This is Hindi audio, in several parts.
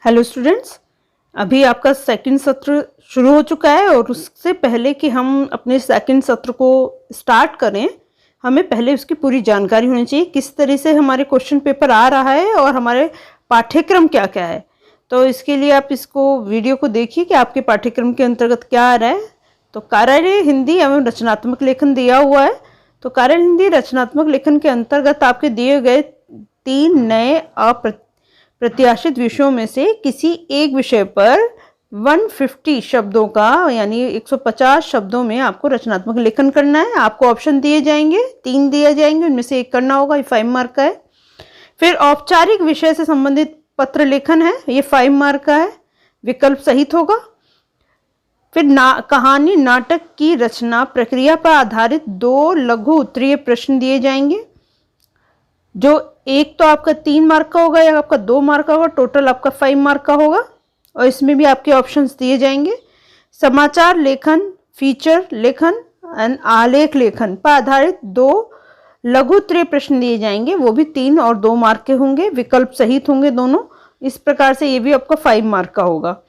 हेलो स्टूडेंट्स, अभी आपका सेकंड सत्र शुरू हो चुका है और उससे पहले कि हम अपने सेकंड सत्र को स्टार्ट करें, हमें पहले उसकी पूरी जानकारी होनी चाहिए किस तरह से हमारे क्वेश्चन पेपर आ रहा है और हमारे पाठ्यक्रम क्या क्या है। तो इसके लिए आप इसको वीडियो को देखिए कि आपके पाठ्यक्रम के अंतर्गत क्या आ रहा है। तो कार्य हिंदी एवं रचनात्मक लेखन दिया हुआ है। तो कार्य हिंदी रचनात्मक लेखन के अंतर्गत आपके दिए गए 3 नए प्रत्याशित विषयों में से किसी एक विषय पर 150 शब्दों का यानी 150 शब्दों में आपको रचनात्मक लेखन करना है। आपको ऑप्शन दिए जाएंगे, 3 दिए जाएंगे, उनमें से एक करना होगा, ये 5 मार्क का है। फिर औपचारिक विषय से संबंधित पत्र लेखन है, ये 5 मार्क का है, विकल्प सहित होगा। फिर कहानी नाटक की रचना प्रक्रिया पर आधारित 2 लघु उत्तरीय प्रश्न दिए जाएंगे, जो एक तो आपका 3 मार्क का होगा या आपका 2 मार्क का होगा, टोटल आपका 5 मार्क का होगा। और इसमें भी आपके ऑप्शंस दिए जाएंगे। समाचार लेखन, फीचर लेखन एंड आलेख लेखन पर आधारित 2 लघु उत्तरीय प्रश्न दिए जाएंगे, वो भी 3 और 2 मार्क के होंगे, विकल्प सहित होंगे दोनों। इस प्रकार से ये भी आपका 5 मार्क का होगा।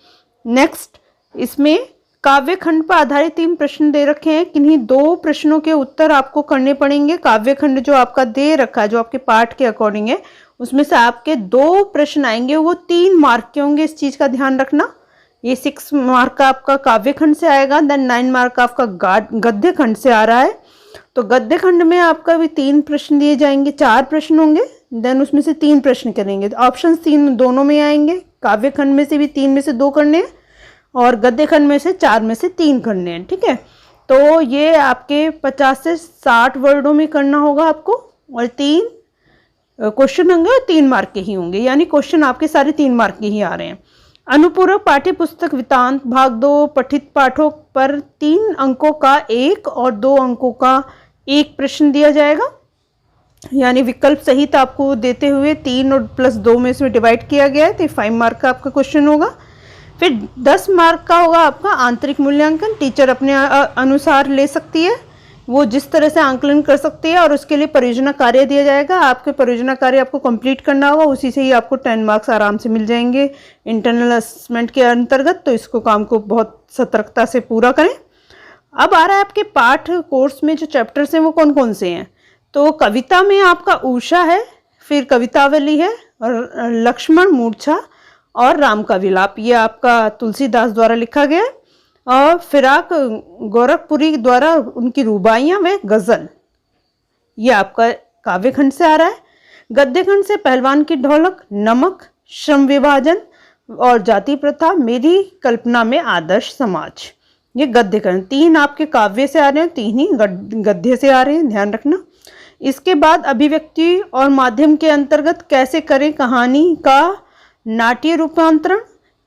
नेक्स्ट, इसमें काव्य खंड पर आधारित 3 प्रश्न दे रखे हैं, किन्हीं 2 प्रश्नों के उत्तर आपको करने पड़ेंगे। काव्य खंड जो आपका दे रखा है, जो आपके पाठ के अकॉर्डिंग है, उसमें से आपके 2 प्रश्न आएंगे, वो 3 मार्क के होंगे। इस चीज का ध्यान रखना। ये 6 मार्क का आपका काव्य खंड से आएगा, देन 9 मार्क का आपका गद्य खंड से आ रहा है। तो गद्य खंड में आपका भी 3 प्रश्न दिए जाएंगे, 4 प्रश्न होंगे, देन उसमें से 3 प्रश्न करेंगे। ऑप्शन 3 दोनों में आएंगे। काव्य खंड में से भी 3 में से 2 करने हैं और गद्य खंड में से 4 में से 3 करने हैं। ठीक है, तो ये आपके 50 से 60 वर्डों में करना होगा आपको, और 3 क्वेश्चन होंगे और 3 मार्क के ही होंगे, यानी क्वेश्चन आपके सारे 3 मार्क के ही आ रहे हैं। अनुपूरक पाठ्य पुस्तक वृत्तांत भाग 2 पठित पाठों पर 3 अंकों का 1 और 2 अंकों का 1 प्रश्न दिया जाएगा, यानी विकल्प सहित आपको देते हुए 3 और +2 में इसमें डिवाइड किया गया है, तो 5 मार्क का आपका क्वेश्चन होगा। फिर 10 मार्क का होगा आपका आंतरिक मूल्यांकन। टीचर अपने अनुसार ले सकती है, वो जिस तरह से आंकलन कर सकती है, और उसके लिए परियोजना कार्य दिया जाएगा। आपके परियोजना कार्य आपको कंप्लीट करना होगा, उसी से ही आपको 10 मार्क्स आराम से मिल जाएंगे इंटरनल असेसमेंट के अंतर्गत। तो इसको काम को बहुत सतर्कता से पूरा करें। अब आ रहा है आपके पाठ कोर्स में जो चैप्टर्स हैं वो कौन कौन से हैं। तो कविता में आपका उषा है, फिर कवितावली है, और लक्ष्मण मूर्छा और राम का विलाप, ये आपका तुलसीदास द्वारा लिखा गया है। और फिराक गोरखपुरी द्वारा उनकी रुबाइयाँ व गज़ल, ये आपका काव्य खंड से आ रहा है। गद्य खंड से पहलवान की ढोलक, नमक, श्रम विभाजन और जाति प्रथा, मेरी कल्पना में आदर्श समाज, ये गद्य खंड। 3 आपके काव्य से आ रहे हैं, 3 ही गद्य से आ रहे हैं, ध्यान रखना। इसके बाद अभिव्यक्ति और माध्यम के अंतर्गत कैसे करें कहानी का नाट्य रूपांतरण,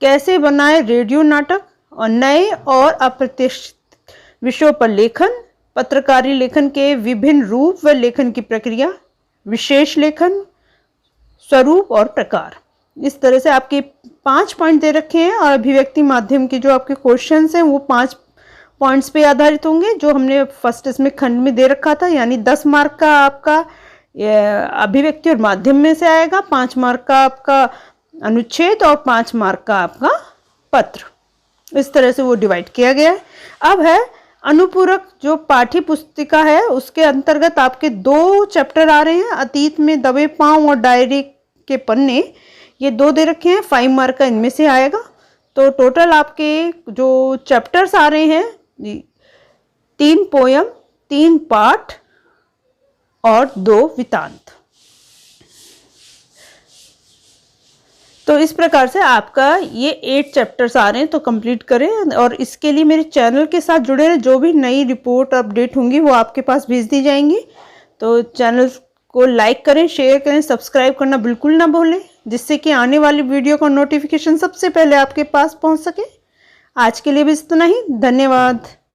कैसे बनाए रेडियो नाटक, और नए और अप्रतिष्ठित विषयों पर लेखन, पत्रकारी लेखन के विभिन्न रूप व लेखन की प्रक्रिया, विशेष लेखन, स्वरूप और प्रकार। इस तरह से आपके 5 पॉइंट दे रखे हैं, और अभिव्यक्ति माध्यम के जो आपके क्वेश्चंस हैं वो 5 पॉइंट्स पे आधारित होंगे, जो हमने फर्स्ट इसमें खंड में दे रखा था। यानी 10 मार्क का आपका अभिव्यक्ति और माध्यम में से आएगा, 5 मार्क का आपका अनुच्छेद और 5 मार्क का आपका पत्र। इस तरह से वो डिवाइड किया गया है। अब है अनुपूरक जो पाठ्य पुस्तिका है, उसके अंतर्गत आपके 2 चैप्टर आ रहे हैं, अतीत में दबे पांव और डायरी के पन्ने, ये 2 दे रखे हैं, 5 मार्क का इनमें से आएगा। तो टोटल आपके जो चैप्टर्स आ रहे हैं, 3 पोयम, 3 पाठ और 2 वृत्तांत। तो इस प्रकार से आपका ये 8 चैप्टर्स आ रहे हैं, तो कंप्लीट करें। और इसके लिए मेरे चैनल के साथ जुड़े रहे, जो भी नई रिपोर्ट अपडेट होंगी वो आपके पास भेज दी जाएंगी। तो चैनल को लाइक करें, शेयर करें, सब्सक्राइब करना बिल्कुल ना भूलें, जिससे कि आने वाली वीडियो का नोटिफिकेशन सबसे पहले आपके पास पहुंच सके। आज के लिए भी इतना ही, धन्यवाद।